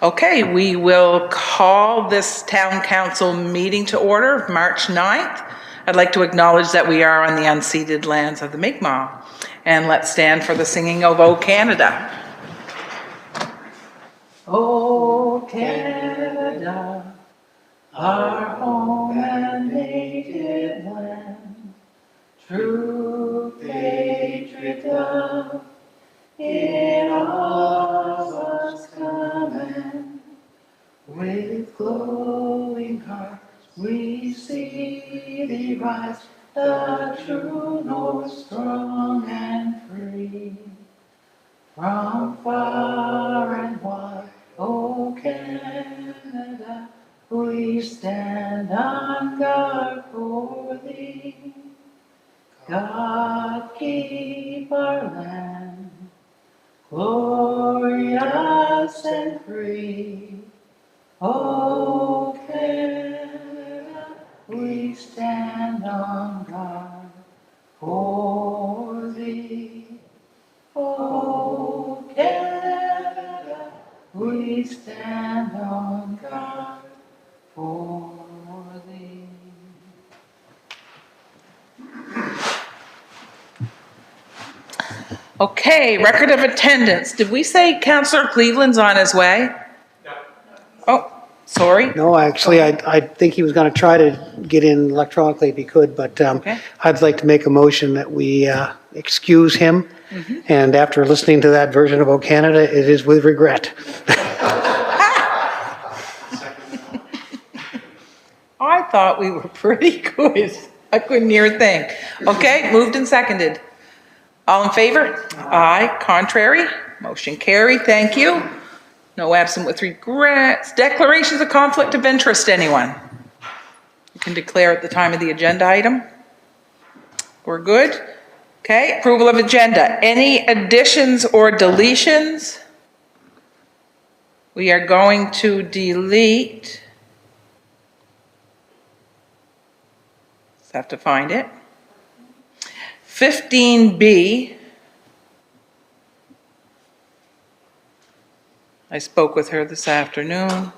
Okay, we will call this town council meeting to order, March 9th. I'd like to acknowledge that we are on the unceded lands of the Mi'kmaq. And let's stand for the singing of O Canada. O Canada, our home and native land, true patriot love, in all of us command. With glowing hearts we see thee rise, the true north, strong and free. From far and wide, O Canada, we stand on guard for thee. God keep our land glorious and free. O Canada, we stand on guard for thee. O Canada, we stand on guard for thee. Okay, record of attendance. Did we say Councillor Cleveland's on his way? No. Oh, sorry. No, actually, I think he was going to try to get in electronically if he could, but Okay. I'd like to make a motion that we excuse him. And after listening to that version of O Canada, it is with regret. I thought we were pretty good. I couldn't hear a thing. Okay, moved and seconded. All in favor? Aye. Contrary? Motion carried. Thank you. No absent with regrets. Declarations of conflict of interest, anyone? You can declare at the time of the agenda item. We're good. Okay, approval of agenda. Any additions or deletions? We are going to delete. Just have to find it. 15B. I spoke with her this afternoon.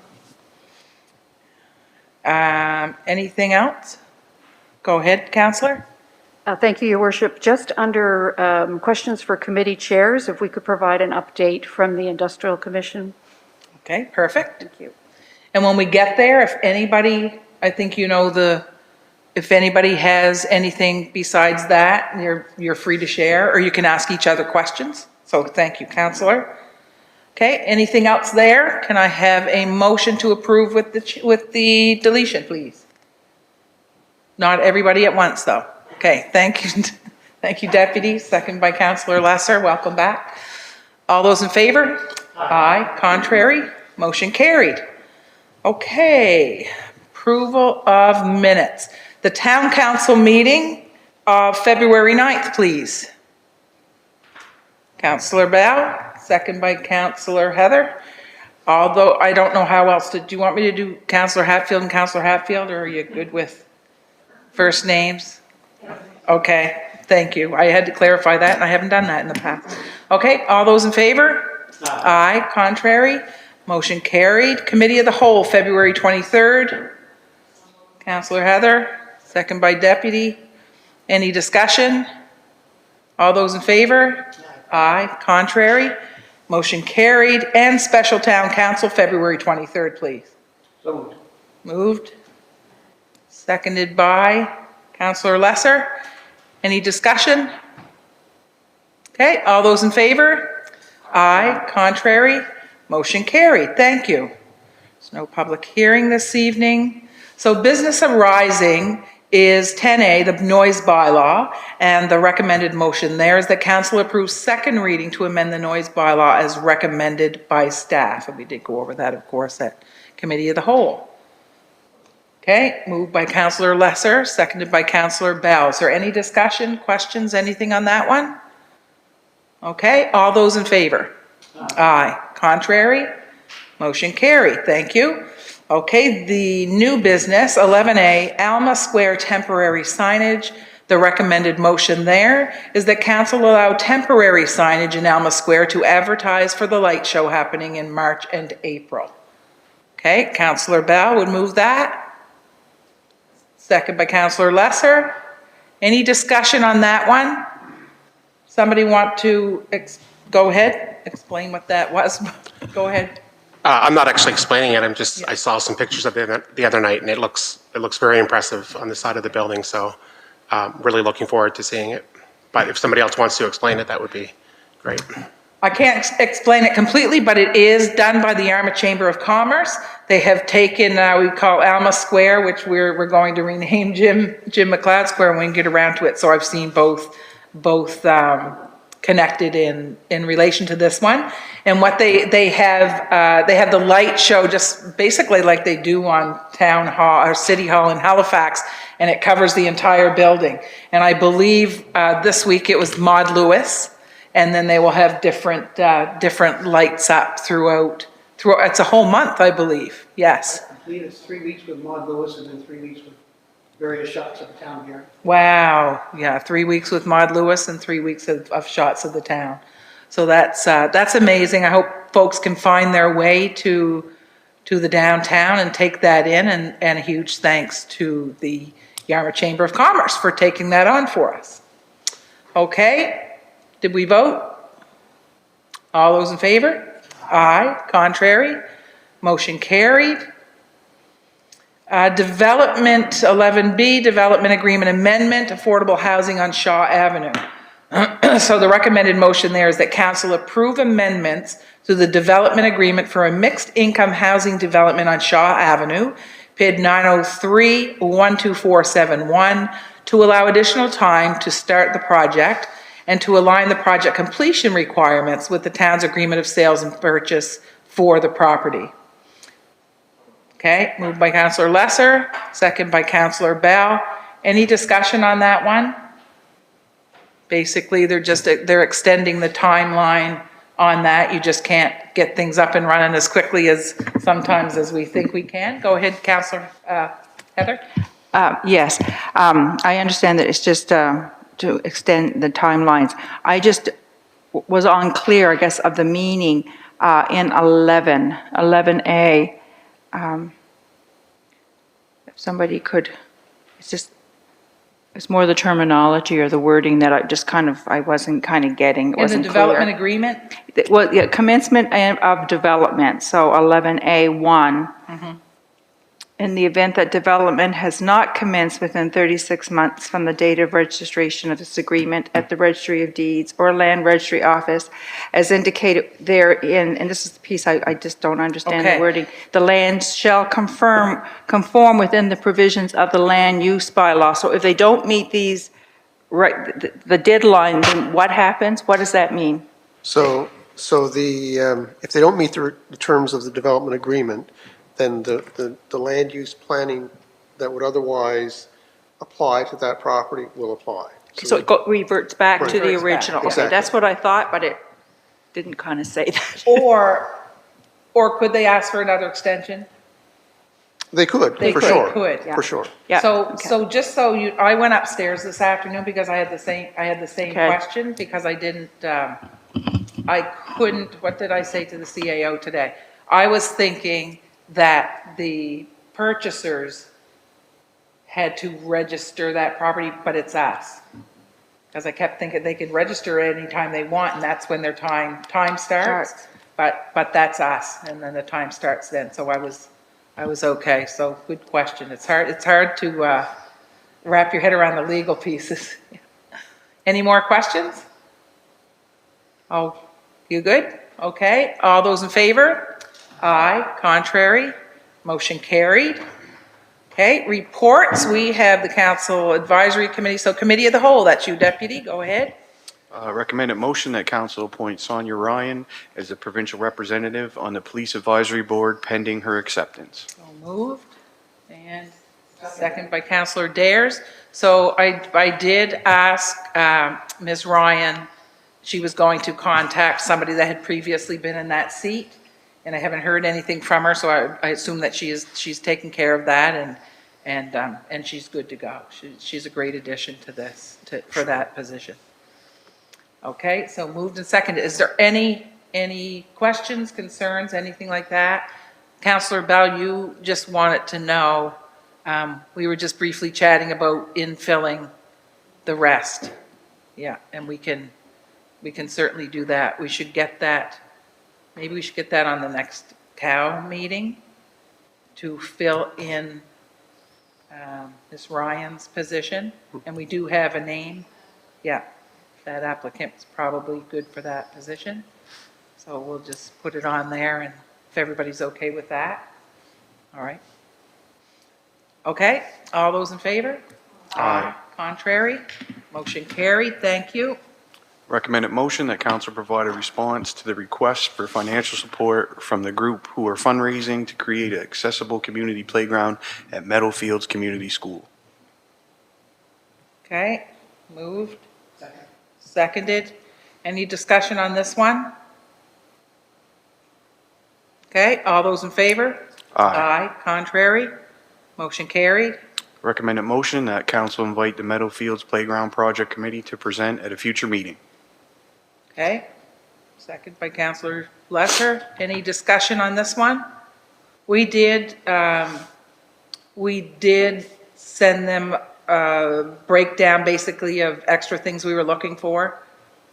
Anything else? Go ahead, Councillor. Thank you, Your Worship. Just under questions for committee chairs, if we could provide an update from the Industrial Commission. Okay, perfect. Thank you. And when we get there, if anybody, I think you know if anybody has anything besides that, you're free to share, or you can ask each other questions. So thank you, Councillor. Okay, anything else there? Can I have a motion to approve with the deletion, please? Not everybody at once, though. Okay, thank you. Thank you, Deputy. Second by Councillor Lesser. Welcome back. All those in favor? Aye. Contrary? Motion carried. Okay, approval of minutes. The Town Council meeting of February 9th, please. Councillor Bell, second by Councillor Heather. Although I don't know how else do you want me to do Councillor Hatfield and Councillor Hatfield, or are you good with first names? Okay, thank you. I had to clarify that, and I haven't done that in the past. Okay, all those in favor? Aye. Contrary? Motion carried. Committee of the Whole, February 23rd. Councillor Heather, second by Deputy. Any discussion? All those in favor? Aye. Contrary? Motion carried. And Special Town Council, February 23rd, please. So moved. Moved. Seconded by Councillor Lesser. Any discussion? Okay, all those in favor? Aye. Contrary? Motion carried. Thank you. There's no public hearing this evening. So business arising is 10A, the noise bylaw, and the recommended motion there is that council approves second reading to amend the noise bylaw as recommended by staff. And we did go over that, of course, at Committee of the Whole. Okay, moved by Councillor Lesser, seconded by Councillor Bell. Is there any discussion, questions, anything on that one? Okay, all those in favor? Aye. Contrary? Motion carried. Thank you. Okay, the new business, 11A, Alma Square temporary signage. The recommended motion there is that council allow temporary signage in Alma Square to advertise for the light show happening in March and April. Okay, Counselor Bell would move that. Second by Counselor Lesser. Any discussion on that one? Somebody want to go ahead, explain what that was? Go ahead. I'm not actually explaining it. I saw some pictures of it the other night, and it looks very impressive on the side of the building. So, really looking forward to seeing it. But if somebody else wants to explain it, that would be great. I can't explain it completely, but it is done by the Yarmouth Chamber of Commerce. They have taken, we call Alma Square, which we're going to rename Jim McLeod Square when we get around to it. So I've seen both connected in relation to this one. And what they have the light show just basically like they do on Town Hall or City Hall in Halifax, and it covers the entire building. And I believe this week it was Maud Lewis, and then they will have different lights up throughout. It's a whole month, I believe. Yes. I believe it's 3 weeks with Maud Lewis and then 3 weeks with various shots of the town here. Wow. Yeah, 3 weeks with Maud Lewis and 3 weeks of shots of the town. So that's amazing. I hope folks can find their way to the downtown and take that in. And a huge thanks to the Yarmouth Chamber of Commerce for taking that on for us. Okay. Did we vote? All those in favor? Aye. Contrary? Motion carried. Development 11B, Development Agreement Amendment, Affordable Housing on Shaw Avenue. So the recommended motion there is that council approve amendments to the development agreement for a mixed income housing development on Shaw Avenue, PID 903-12471, to allow additional time to start the project and to align the project completion requirements with the town's agreement of sales and purchase for the property. Okay, moved by Councillor Lesser, second by Councillor Bell. Any discussion on that one? Basically, they're extending the timeline on that. You just can't get things up and running as quickly as sometimes as we think we can. Go ahead, Councillor Heather. Yes, I understand that it's just to extend the timelines. I just was unclear, I guess, of the meaning in 11A. If somebody could, it's more the terminology or the wording that I wasn't kind of getting. It wasn't In the development clear. agreement? Well, yeah, commencement of development, so 11A1. In the event that development has not commenced within 36 months from the date of registration of this agreement at the Registry of Deeds or Land Registry Office, as indicated therein, and this is the piece I just don't understand Okay. the wording, the land shall conform within the provisions of the land use bylaw. So if they don't meet these, the deadline, then what happens? What does that mean? So if they don't meet the terms of the development agreement, then the land use planning that would otherwise apply to that property will apply. So it reverts back to the Reverts back. original. Okay, Exactly. that's what I thought, but it didn't kind of say that. Or could they ask for another extension? They could, They for could, sure. could. For sure. Yeah, So, okay. so just so I went upstairs this afternoon because I had the same Okay. question because I didn't, I couldn't, what did I say to the CAO today? I was thinking that the purchasers had to register that property, but it's us. Because I kept thinking they could register anytime they want, and that's when their time starts. But that's us, and then the time starts then. So I was okay. So good question. It's hard to wrap your head around the legal pieces. Any more questions? Oh, you good? Okay. All those in favor? Aye. Contrary? Motion carried. Okay, reports. We have the Council Advisory Committee. So Committee of the Whole, that's you, Deputy. Go ahead. Recommended motion that council appoint Sonia Ryan as the provincial representative on the Police Advisory Board pending her acceptance. So moved. And second by Councillor Dares. So I did ask Ms. Ryan, she was going to contact somebody that had previously been in that seat. And I haven't heard anything from her, so I assume that she's taken care of that and she's good to go. She's a great addition to this, for that position. Okay, so moved and seconded. Is there any questions, concerns, anything like that? Counselor Bell, you just wanted to know, we were just briefly chatting about infilling the rest. Yeah, and we can certainly do that. We should get that, maybe we should get that on the next COW meeting to fill in Ms. Ryan's position. And we do have a name. Yeah, that applicant's probably good for that position. So we'll just put it on there, and if everybody's okay with that. All right. Okay, all those in favor? Aye. Contrary? Motion carried, thank you. Recommended motion that council provide a response to the request for financial support from the group who are fundraising to create an accessible community playground at Meadowfields Community School. Okay, moved. Seconded. Any discussion on this one? Okay, all those in favor? Aye. Contrary? Motion carried. Recommended motion that council invite the Meadowfields Playground Project Committee to present at a future meeting. Okay, second by Councillor Lesser. Any discussion on this one? We did send them a breakdown basically of extra things we were looking for.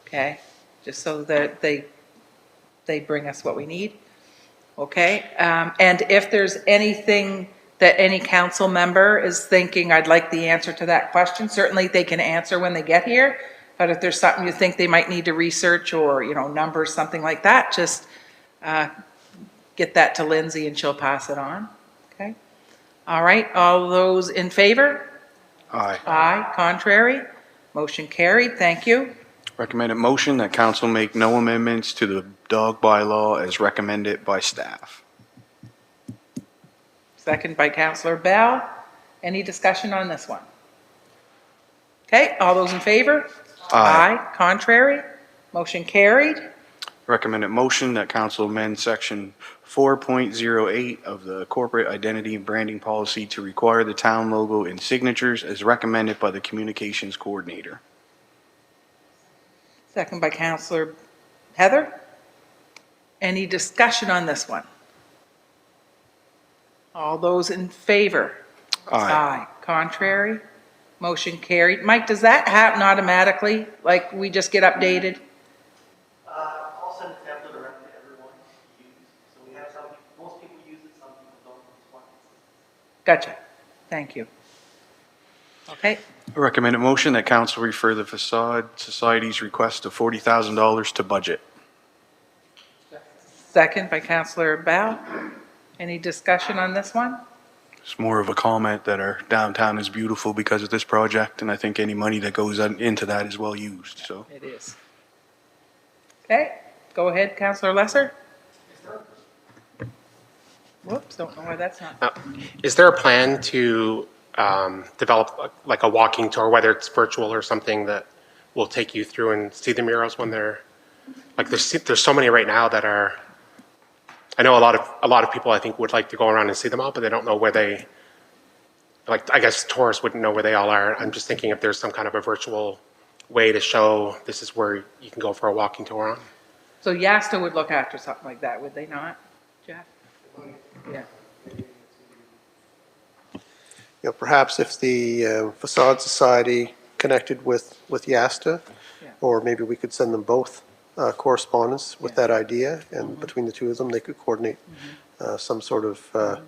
Okay, just so that they bring us what we need. Okay, and if there's anything that any council member is thinking, I'd like the answer to that question, certainly they can answer when they get here. But if there's something you think they might need to research or, numbers, something like that, just get that to Lindsay and she'll pass it on. Okay? All right, all those in favor? Aye. Aye. Contrary? Motion carried. Thank you. Recommended motion that council make no amendments to the dog bylaw as recommended by staff. Second by Councillor Bell. Any discussion on this one? Okay, all those in favor? Aye. Contrary? Motion carried. Recommended motion that council amend section 4.08 of the corporate identity and branding policy to require the town logo and signatures as recommended by the communications coordinator. Second by Councillor Heather. Any discussion on this one? All those in favor? Aye. Contrary? Motion carried. Mike, does that happen automatically? Like we just get updated? I'll send a template around to everyone to use. So we have some, most people use it, some people don't. It's one. Gotcha. Thank you. Okay, Recommended motion that council refer the facade society's request of $40,000 to budget. second by Councillor Bell. Any discussion on this one? It's more of a comment that our downtown is beautiful because of this project, and I think any money that goes into that is well used, so. It is. Okay, go ahead, Councillor Lesser. Whoops, don't know why that's not. Is there a plan to develop like a walking tour, whether it's virtual or something, that will take you through and see the murals when they're, like there's so many right now that are, I know a lot of people I think would like to go around and see them all, but they don't know where they, like I guess tourists wouldn't know where they all are. I'm just thinking if there's some kind of a virtual way to show this is where you can go for a walking tour on. So Yasta would look after something like that, would they not, Jeff? Yeah. Perhaps if the Facade Society connected with Yasta, Yeah. or maybe we could send them both correspondence with that idea, and between the two of them, they could coordinate some sort of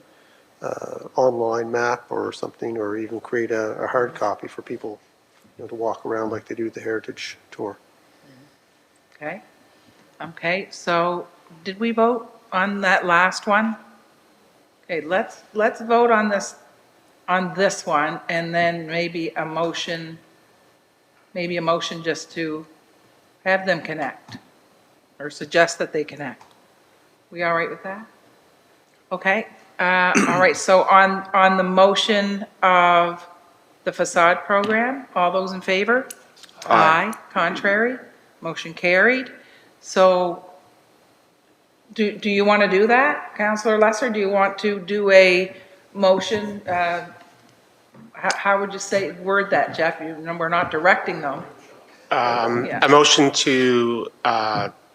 online map or something, or even create a hard copy for people, to walk around like they do the Heritage Tour. Okay. Okay, so did we vote on that last one? Okay, let's vote on this one, and then maybe a motion just to have them connect, or suggest that they connect. We all right with that? Okay, all right, so on the motion of the facade program, all those in favor? Aye. Contrary? Motion carried. So do you want to do that, Councillor Lesser? Do you want to do a motion? How would you word that, Jeff? We're not directing them. Yeah. A motion to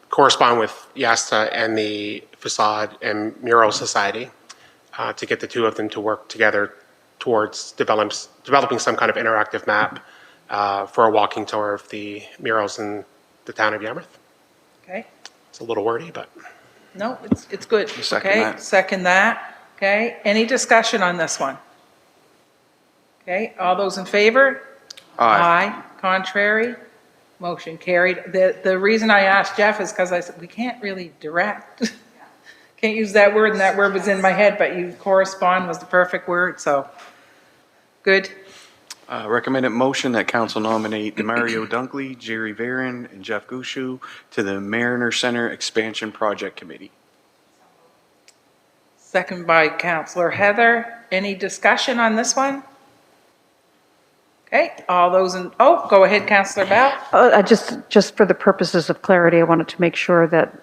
correspond with Yasta and the Facade and Mural Society to get the two of them to work together towards developing some kind of interactive map for a walking tour of the murals in the town of Yarmouth. Okay? It's a little wordy, but No, it's good. Second Okay, that. second that. Okay, any discussion on this one? Okay, all those in favor? Aye. Contrary? Motion carried. The reason I asked Jeff is because I said, we can't really direct. Can't use that word, and that word was in my head, but you correspond was the perfect word, so, good. Recommended motion that council nominate Mario Dunkley, Jerry Varon, and Jeff Gushu to the Mariner Center Expansion Project Committee. Second by Counselor Heather. Any discussion on this one? Okay, all those in, oh, go ahead, Counselor Bell. Just for the purposes of clarity, I wanted to make sure that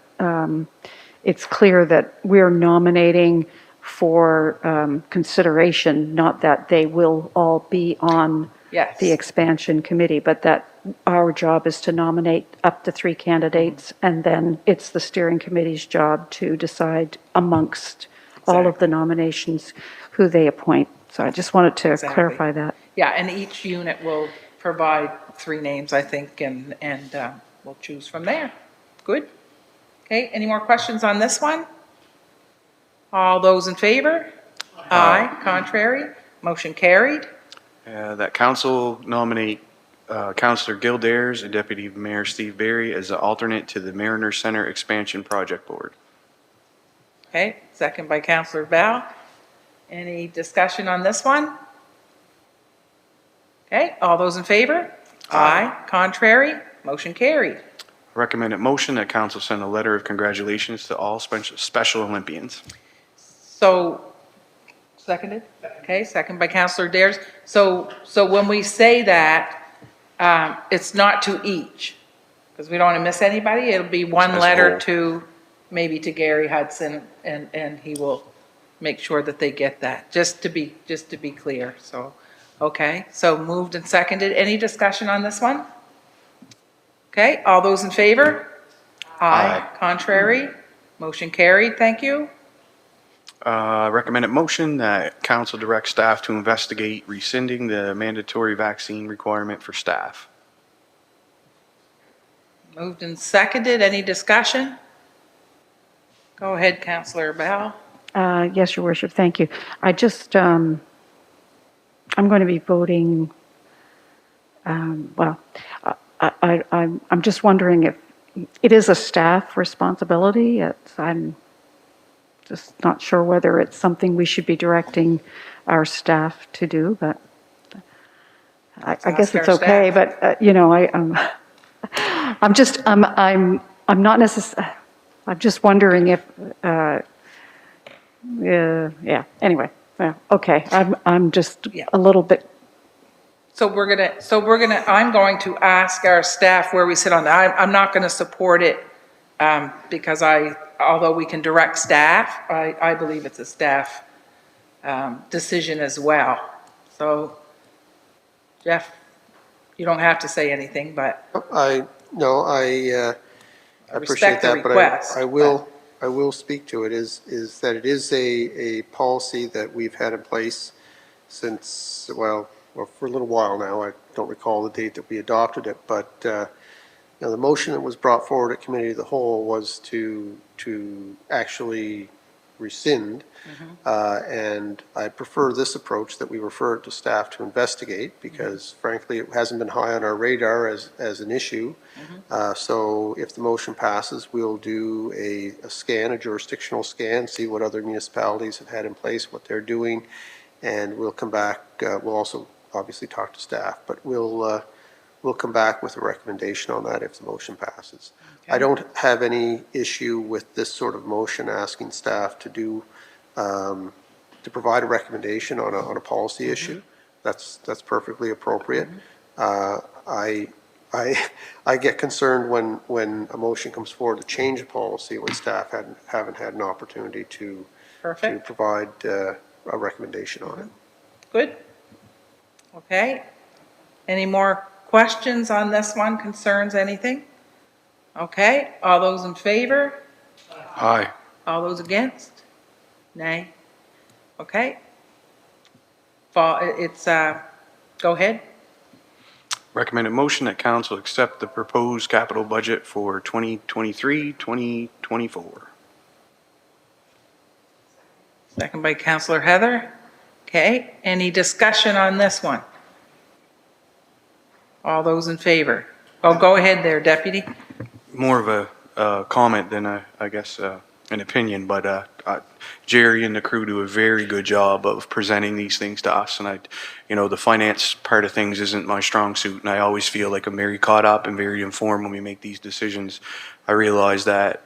it's clear that we're nominating for consideration, not that they will all be on Yes. the expansion committee, but that our job is to nominate up to 3 candidates, and then it's the steering committee's job to decide amongst all of the nominations who they appoint. So I just wanted to Exactly. clarify that. Yeah, and each unit will provide 3 names, I think, and we'll choose from there. Good. Okay, any more questions on this one? All those in favor? Aye. Contrary? Motion carried. That council nominate Councilor Gil Dares and Deputy Mayor Steve Barry as the alternate to the Mariner Center Expansion Project Board. Okay, second by Counselor Val. Any discussion on this one? Okay, all those in favor? Aye. Contrary? Motion carried. Recommended motion that council send a letter of congratulations to all Special Olympians. So, seconded? Okay, second by Counselor Dares. So when we say that, it's not to each, because we don't want to miss anybody. It'll be one As a letter whole. to, maybe to Gary Hudson, and he will make sure that they get that, just to be clear, so, okay. So moved and seconded. Any discussion on this one? Okay, all those in favor? Aye. Contrary? Motion carried, thank you. Recommended motion that council direct staff to investigate rescinding the mandatory vaccine requirement for staff. Moved and seconded. Any discussion? Go ahead, Counselor Bell. Yes, Your Worship, thank you. I just, I'm going to be voting, well, I'm just wondering if it is a staff responsibility. I'm just not sure whether it's something we should be directing our staff to do, but I guess ask our it's okay. staff. But, you know, I'm just, I'm not necessarily, I'm just wondering if, yeah, anyway, yeah, okay, I'm just Yeah. a little bit, I'm going to ask our staff where we sit on that. I'm not going to support it, because although we can direct staff, I believe it's a staff, decision as well. So, Jeff, you don't have to say anything, but I appreciate respect the that, but request, I will speak to it, is that it is a policy that we've had in place since, well, for a little while now. I don't recall the date that we adopted it, but, you know, the motion that was brought forward at committee of the whole was to actually rescind. And I prefer this approach, that we refer it to staff to investigate, because frankly, it hasn't been high on our radar as an issue. So if the motion passes, we'll do a scan, a jurisdictional scan, see what other municipalities have had in place, what they're doing, and we'll come back. We'll also obviously talk to staff, but we'll come back with a recommendation on that if the motion passes. I don't have any issue with this sort of motion asking staff to do, to provide a recommendation on a policy issue. That's perfectly appropriate. I get concerned when a motion comes forward to change a policy when staff haven't had an opportunity to perfect, provide a recommendation on it. good. Okay. Any more questions on this one, concerns, anything? Okay, all those in favor? Aye. All those against? Nay? Okay. Go ahead. Recommended motion that council accept the proposed capital budget for 2023, 2024. Second by Councillor Heather. Okay, any discussion on this one? All those in favor? Oh, go ahead there, Deputy. More of a comment than I guess an opinion, but Jerry and the crew do a very good job of presenting these things to us. And the finance part of things isn't my strong suit, and I always feel like I'm very caught up and very informed when we make these decisions. I realize that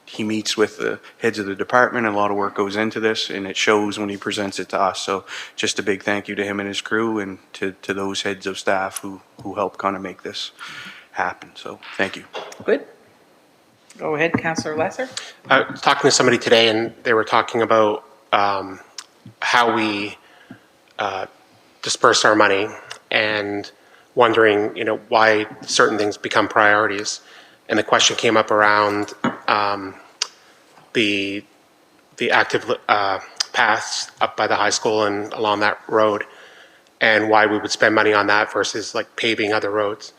he meets with the heads of the department, and a lot of work goes into this, and it shows when he presents it to us. So just a big thank you to him and his crew, and to those heads of staff who help kind of make this happen. So thank you. Good. Go ahead, Councillor Lesser. I was talking to somebody today, and they were talking about how we disperse our money, and wondering, why certain things become priorities. And the question came up around the active paths up by the high school and along that road, and why we would spend money on that versus like paving other roads.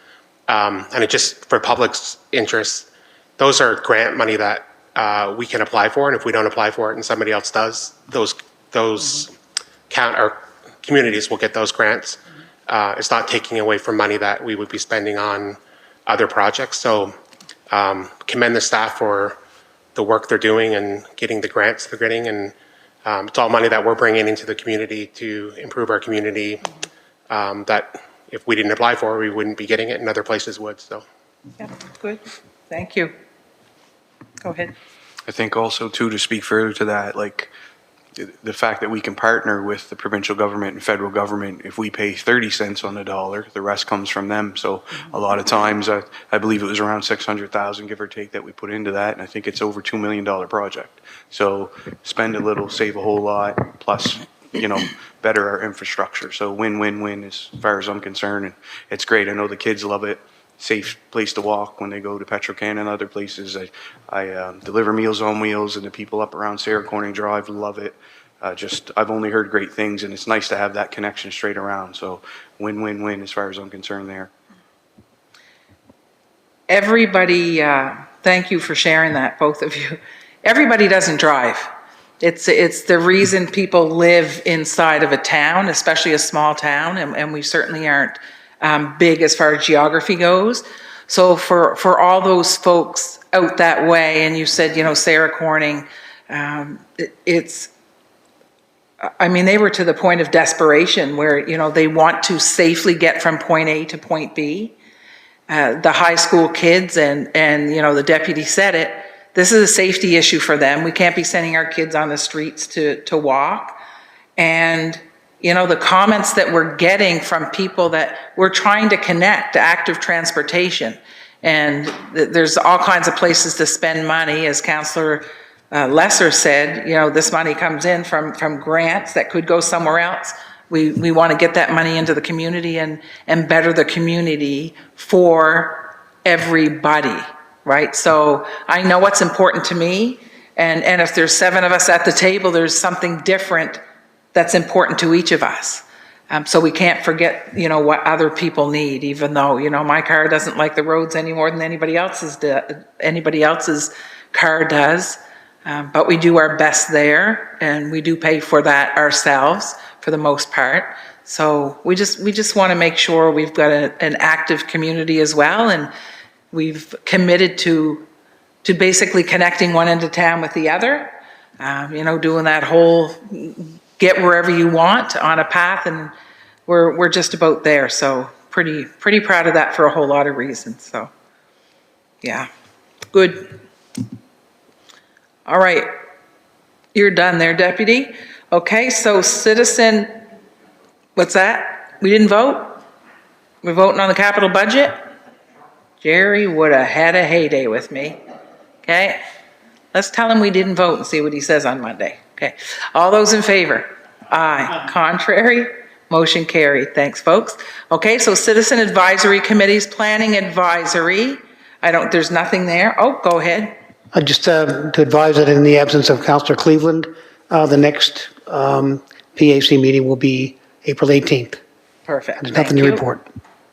And it just, for public's interest, those are grant money that we can apply for, and if we don't apply for it and somebody else does, those communities will get those grants. It's not taking away from money that we would be spending on other projects. So commend the staff for the work they're doing and getting the grants they're getting, and it's all money that we're bringing into the community to improve our community, that if we didn't apply for, we wouldn't be getting it and other places would. So Yeah, good. Thank you. Go ahead. I think also too, to speak further to that, like the fact that we can partner with the provincial government and federal government. If we pay 30 cents on the dollar, the rest comes from them. So a lot of times, I believe it was around 600,000, give or take, that we put into that, and I think it's over $2 million project. So spend a little, save a whole lot, plus better our infrastructure. So win-win-win as far as I'm concerned, and it's great. I know the kids love it. Safe place to walk when they go to Petrocan and other places. I deliver Meals on Wheels, and the people up around Sarah Corning Drive love it. I've only heard great things, and it's nice to have that connection straight around. So win-win-win as far as I'm concerned there. Everybody, thank you for sharing that, both of you. Everybody doesn't drive. It's the reason people live inside of a town, especially a small town, and we certainly aren't big as far as geography goes. So for all those folks out that way, and you said, Sarah Corning, they were to the point of desperation where, they want to safely get from point A to point B. The high school kids and the deputy said it, this is a safety issue for them. We can't be sending our kids on the streets to walk. And the comments that we're getting from people that we're trying to connect to active transportation. And there's all kinds of places to spend money. As Councillor Lesser said, this money comes in from grants that could go somewhere else. We want to get that money into the community and better the community for everybody, right? So I know what's important to me. And if there's 7 of us at the table, there's something different that's important to each of us. So we can't forget, what other people need, even though, my car doesn't like the roads any more than anybody else's car does. But we do our best there, and we do pay for that ourselves for the most part. So we just want to make sure we've got an active community as well, and we've committed to basically connecting one end of town with the other. Doing that whole get wherever you want on a path, and we're just about there. So pretty proud of that for a whole lot of reasons. So yeah, good. All right, you're done there, Deputy. Okay, so citizen, what's that? We didn't vote? We're voting on the capital budget? Jerry would have had a heyday with me. Okay, let's tell him we didn't vote and see what he says on Monday. Okay, all those in favor? Aye. Contrary? Motion carried. Thanks, folks. Okay, so citizen advisory committees, planning advisory. There's nothing there. Oh, go ahead. Just to advise that in the absence of Councillor Cleveland, the next PAC meeting will be April 18th. Perfect. There's Thank nothing to you. report.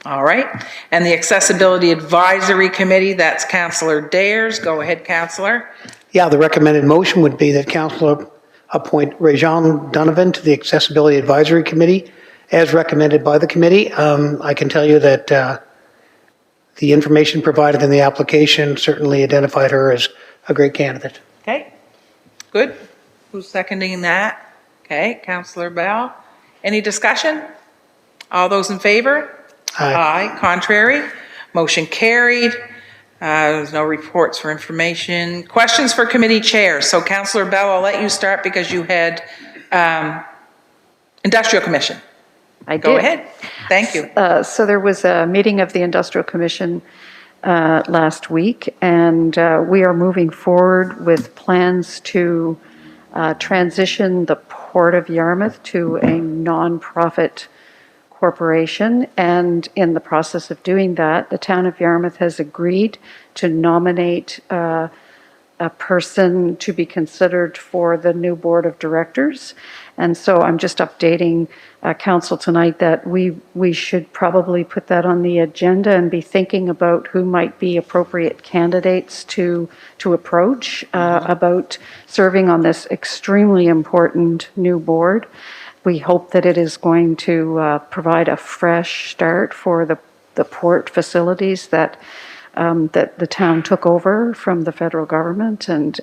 All right. And the Accessibility Advisory Committee, that's Councillor Dares. Go ahead, Councillor. Yeah, the recommended motion would be that council appoint Rajan Donovan to the Accessibility Advisory Committee as recommended by the committee. I can tell you that the information provided in the application certainly identified her as a great candidate. Okay, good. Who's seconding that? Okay, Councillor Bell. Any discussion? All those in favor? Aye. Contrary? Motion carried. There's no reports for information. Questions for committee chairs. So Councillor Bell, I'll let you start because you had Industrial Commission. I did. Go ahead. Thank you. So there was a meeting of the Industrial Commission last week, and we are moving forward with plans to transition the Port of Yarmouth to a nonprofit corporation. And in the process of doing that, the town of Yarmouth has agreed to nominate a person to be considered for the new board of directors. And so I'm just updating council tonight that we should probably put that on the agenda and be thinking about who might be appropriate candidates to approach about serving on this extremely important new board. We hope that it is going to provide a fresh start for the port facilities that the town took over from the federal government. And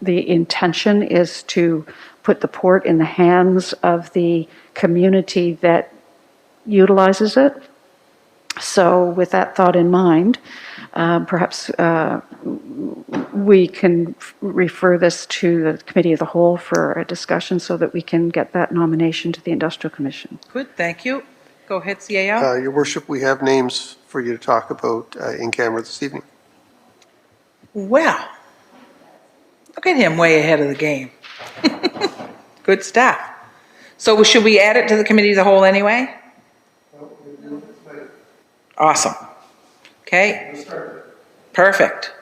the intention is to put the port in the hands of the community that utilizes it. So with that thought in mind, perhaps we can refer this to the Committee of the Whole for a discussion so that we can get that nomination to the Industrial Commission. Good, thank you. Go ahead, CAO. Your worship, we have names for you to talk about in camera this evening. Well, look at him way ahead of the game. Good stuff. So should we add it to the Committee of the Whole anyway? Awesome. Okay. Perfect.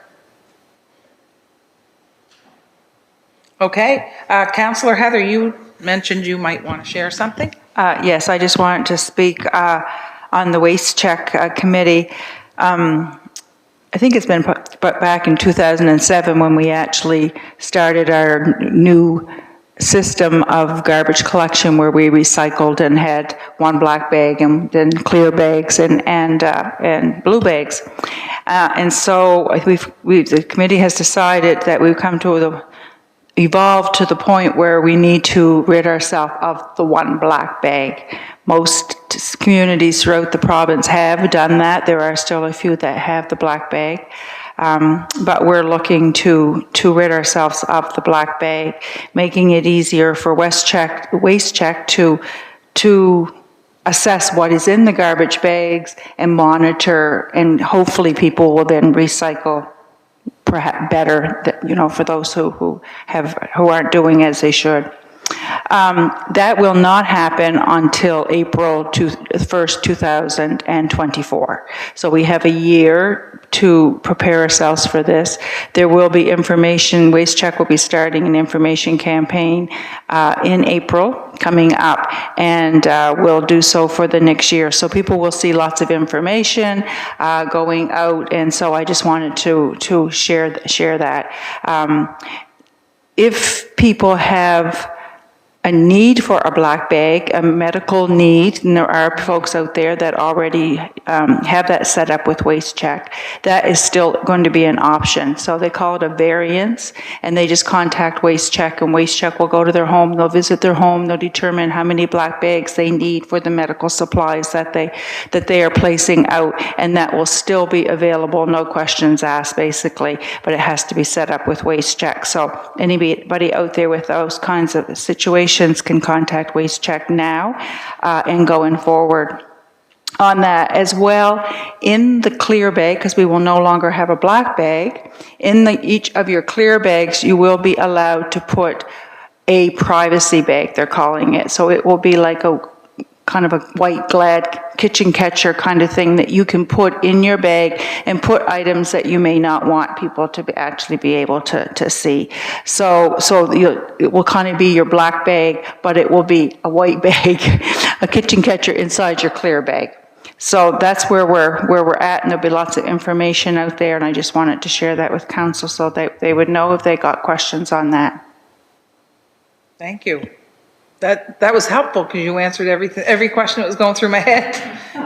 Okay. Councillor Heather, you mentioned you might want to share something. Yes, I just wanted to speak on the Waste Check Committee. I think it's been put back in 2007 when we actually started our new system of garbage collection where we recycled and had one black bag and then clear bags and blue bags. And so the committee has decided that we've come to evolve to the point where we need to rid ourselves of the one black bag. Most communities throughout the province have done that. There are still a few that have the black bag. But we're looking to rid ourselves of the black bag, making it easier for Waste Check to assess what is in the garbage bags and monitor, and hopefully people will then recycle perhaps better, for those who aren't doing as they should. That will not happen until April 1st, 2024. So we have a year to prepare ourselves for this. There will be information, Waste Check will be starting an information campaign in April coming up, and we'll do so for the next year. So people will see lots of information going out, and so I just wanted to share that. If people have a need for a black bag, a medical need, and there are folks out there that already have that set up with Waste Check, that is still going to be an option. So they call it a variance, and they just contact Waste Check, and Waste Check will go to their home, they'll visit their home, they'll determine how many black bags they need for the medical supplies that they are placing out, and that will still be available, no questions asked basically, but it has to be set up with Waste Check. So anybody out there with those kinds of situations can contact Waste Check now and going forward. On that as well, in the clear bag, because we will no longer have a black bag, in each of your clear bags, you will be allowed to put a privacy bag, they're calling it. So it will be like kind of a white Glad kitchen catcher kind of thing that you can put in your bag and put items that you may not want people to actually be able to see. So it will kind of be your black bag, but it will be a white bag, a kitchen catcher inside your clear bag. So that's where we're at, and there'll be lots of information out there, and I just wanted to share that with council so they would know if they got questions on that. Thank you. That was helpful because you answered every question that was going through my head.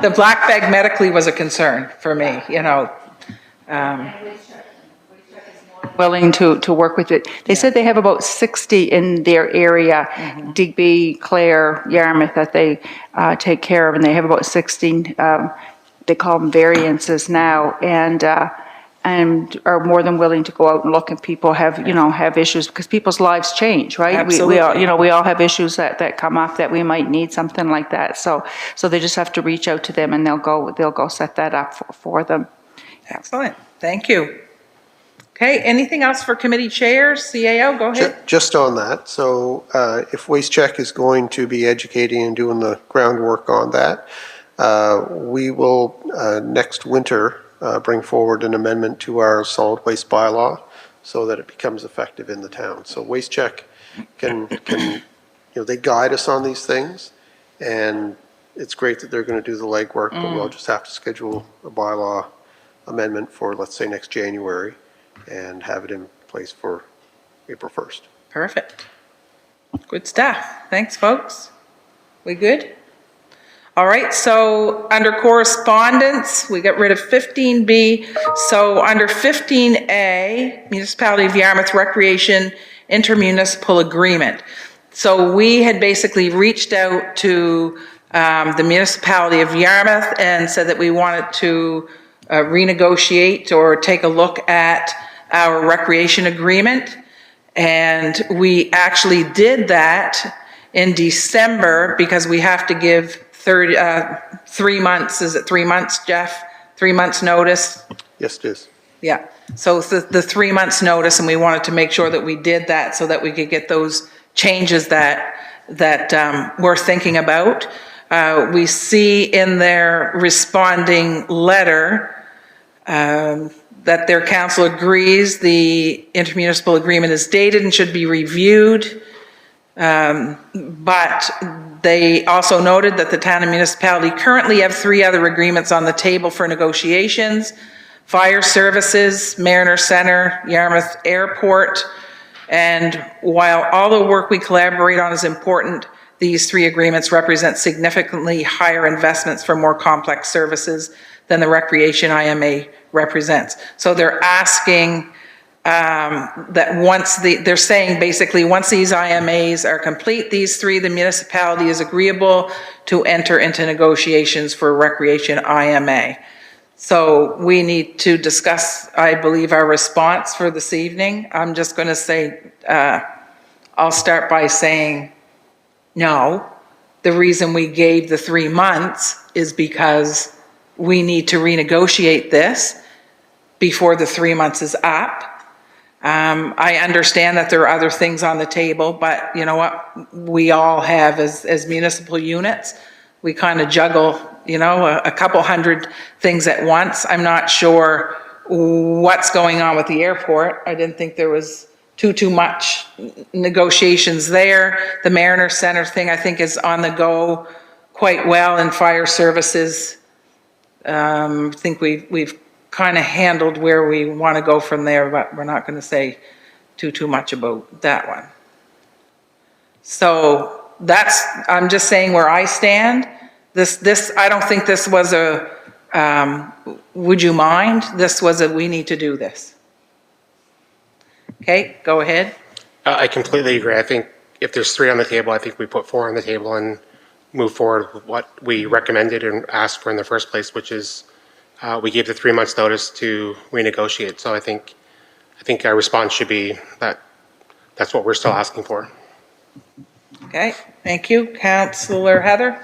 The black bag medically was a concern for me, you know. Willing to work with it. They said they have about 60 in their area, Digby, Clare, Yarmouth, that they take care of, and they have about 16, they call them variances now, and are more than willing to go out and look, and people have issues, because people's lives change, right? Absolutely. We all have issues that come up that we might need something like that. So they just have to reach out to them, and they'll go set that up for them. Excellent. Thank you. Okay, anything else for committee chairs? CAO, go ahead. Just on that, so if Waste Check is going to be educating and doing the groundwork on that, we will next winter bring forward an amendment to our solid waste bylaw so that it becomes effective in the town. So Waste Check can they guide us on these things, and it's great that they're going to do the legwork, but we'll just have to schedule a bylaw amendment for, let's say, next January, and have it in place for April 1st. Perfect. Good stuff. Thanks, folks. We good? All right, so under correspondence, we got rid of 15B. So under 15A, Municipality of Yarmouth Recreation Intermunicipal Agreement. So we had basically reached out to the Municipality of Yarmouth and said that we wanted to renegotiate or take a look at our recreation agreement. And we actually did that in December because we have to give 3 months, is it 3 months, Jeff? 3 months notice? Yes, it is. Yeah, so it's the 3 months notice, and we wanted to make sure that we did that so that we could get those changes that we're thinking about. We see in their responding letter that their council agrees the intermunicipal agreement is dated and should be reviewed. But they also noted that the town and municipality currently have 3 other agreements on the table for negotiations: fire services, Mariner Center, Yarmouth Airport. And while all the work we collaborate on is important, these 3 agreements represent significantly higher investments for more complex services than the recreation IMA represents. So they're asking that they're saying basically once these IMAs are complete, these 3, the municipality is agreeable to enter into negotiations for recreation IMA. So we need to discuss, I believe, our response for this evening. I'm just going to say, I'll start by saying no. The reason we gave the 3 months is because we need to renegotiate this before the 3 months is up. I understand that there are other things on the table, but you know what? We all have, as municipal units, we kind of juggle, a couple hundred things at once. I'm not sure what's going on with the airport. I didn't think there was too much negotiations there. The Mariner Center thing, I think, is on the go quite well, in fire services. I think we've kind of handled where we want to go from there, but we're not going to say too much about that one. So I'm just saying where I stand. This I don't think this was a, would you mind? This was we need to do this. Okay, go ahead. I completely agree. I think if there's 3 on the table, I think we put 4 on the table and move forward with what we recommended and asked for in the first place, which is we gave the 3 months notice to renegotiate. So I think our response should be that that's what we're still asking for. Okay, thank you. Councillor Heather?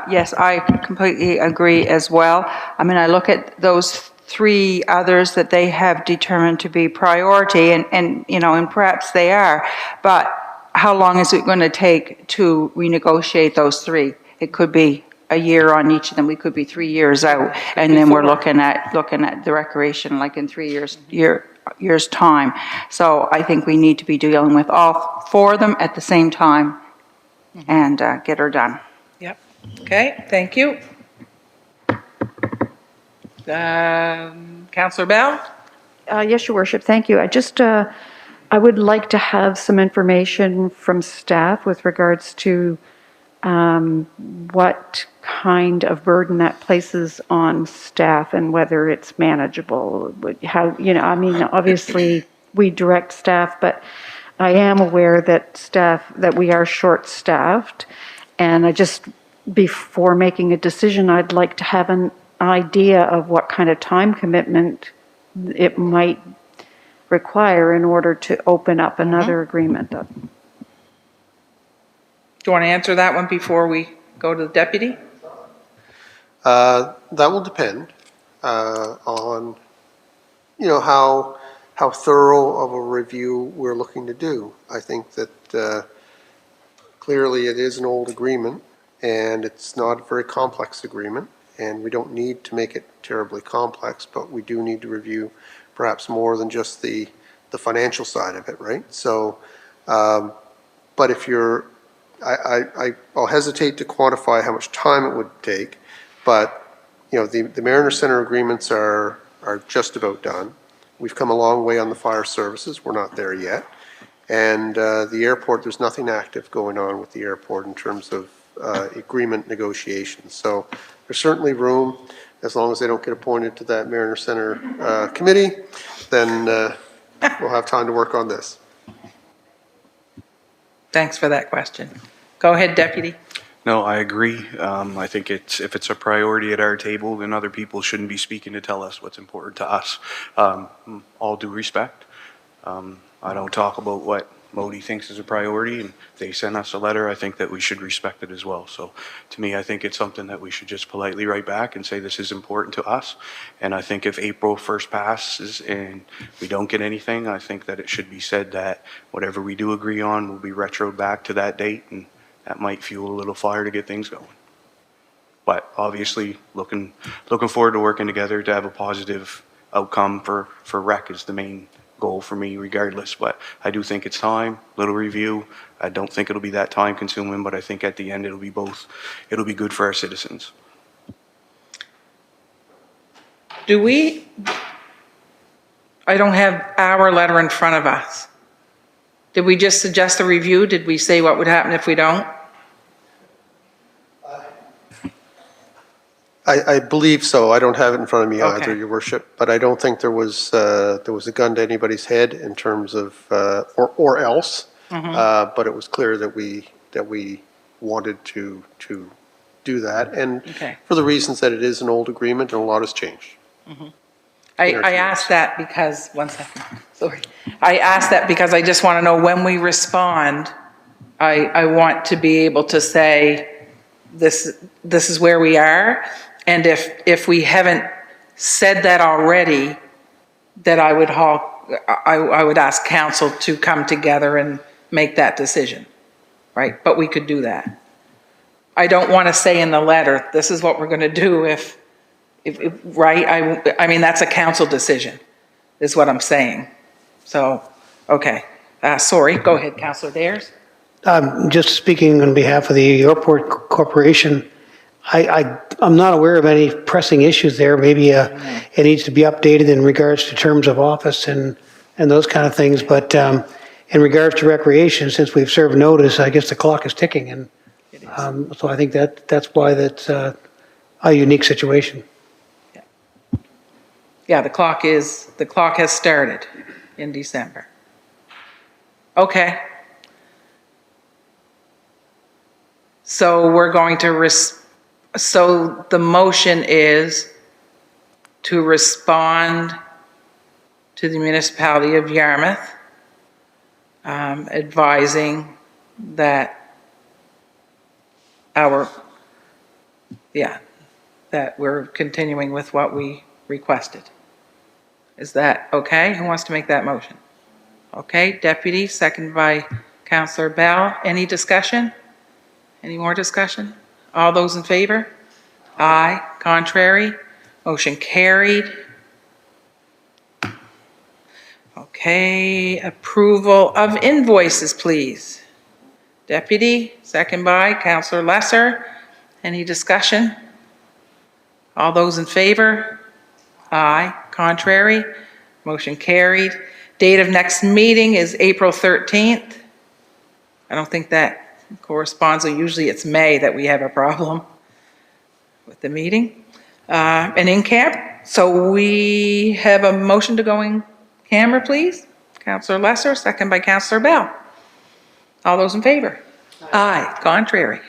Yes, I completely agree as well. I mean, I look at those 3 others that they have determined to be priority, and perhaps they are, but how long is it going to take to renegotiate those 3? it could be a year on each of them, we could be 3 years out, and then we're looking at the recreation like in 3 years' time. So I think we need to be dealing with all 4 of them at the same time and get her done. Yep. Okay, thank you. Counselor Bell? Yes, Your Worship, thank you. I would like to have some information from staff with regards to what kind of burden that places on staff and whether it's manageable. How, I mean, obviously, we direct staff, but I am aware that we are short-staffed, and before making a decision, I'd like to have an idea of what kind of time commitment it might require in order to open up another agreement. Do you want to answer that one before we go to the deputy? That will depend on, how thorough of a review we're looking to do. I think that clearly it is an old agreement, and it's not a very complex agreement, and we don't need to make it terribly complex, but we do need to review perhaps more than just the financial side of it, right? So, but if you're, I'll hesitate to quantify how much time it would take, but, the Mariner Center agreements are just about done. We've come a long way on the fire services. We're not there yet. And the airport, there's nothing active going on with the airport in terms of agreement negotiations. So there's certainly room, as long as they don't get appointed to that Mariner Center committee, then we'll have time to work on this. Thanks for that question. Go ahead, deputy. No, I agree. I think if it's a priority at our table, then other people shouldn't be speaking to tell us what's important to us. All due respect. I don't talk about what Modi thinks is a priority, and if they send us a letter, I think that we should respect it as well. So to me, I think it's something that we should just politely write back and say this is important to us. And I think if April 1st passes and we don't get anything, I think that it should be said that whatever we do agree on will be retroed back to that date, and that might fuel a little fire to get things going. But obviously, looking forward to working together to have a positive outcome for rec is the main goal for me regardless. But I do think it's time, little review. I don't think it'll be that time consuming, but I think at the end it'll be both. It'll be good for our citizens. I don't have our letter in front of us. Did we just suggest a review? Did we say what would happen if we don't? I believe so. I don't have it in front of me either, Okay. Your Worship, but I don't think there was a gun to anybody's head in terms of, or else. But it was clear that we wanted to do that. And Okay. for the reasons that it is an old agreement and a lot has changed. I asked that because, one second, sorry. I asked that because I just want to know when we respond, I want to be able to say, this is where we are. And if we haven't said that already, that I would ask council to come together and make that decision, right? But we could do that. I don't want to say in the letter, this is what we're going to do if right? I mean, that's a council decision, is what I'm saying. So, okay. Sorry, go ahead, Councillor Dares. Just speaking on behalf of the Airport Corporation, I'm not aware of any pressing issues there. Maybe it needs to be updated in regards to terms of office and those kind of things. But in regards to recreation, since we've served notice, I guess the clock is ticking. And so I think that's why that's a unique situation. Yeah, the clock has started in December. Okay. So we're going to, so the motion is to respond to the municipality of Yarmouth, advising that that we're continuing with what we requested. Is that okay? Who wants to make that motion? Okay, Deputy, seconded by Councillor Bell. Any discussion? Any more discussion? All those in favor? Aye. Contrary? Motion carried. Okay, approval of invoices, please. Deputy, second by Counselor Lesser. Any discussion? All those in favor? Aye. Contrary? Motion carried. Date of next meeting is April 13th. I don't think that corresponds, usually it's May that we have a problem with the meeting. And in camp, so we have a motion to go in camera, please. Counselor Lesser, second by Counselor Bell. All those in favor? Aye. Contrary?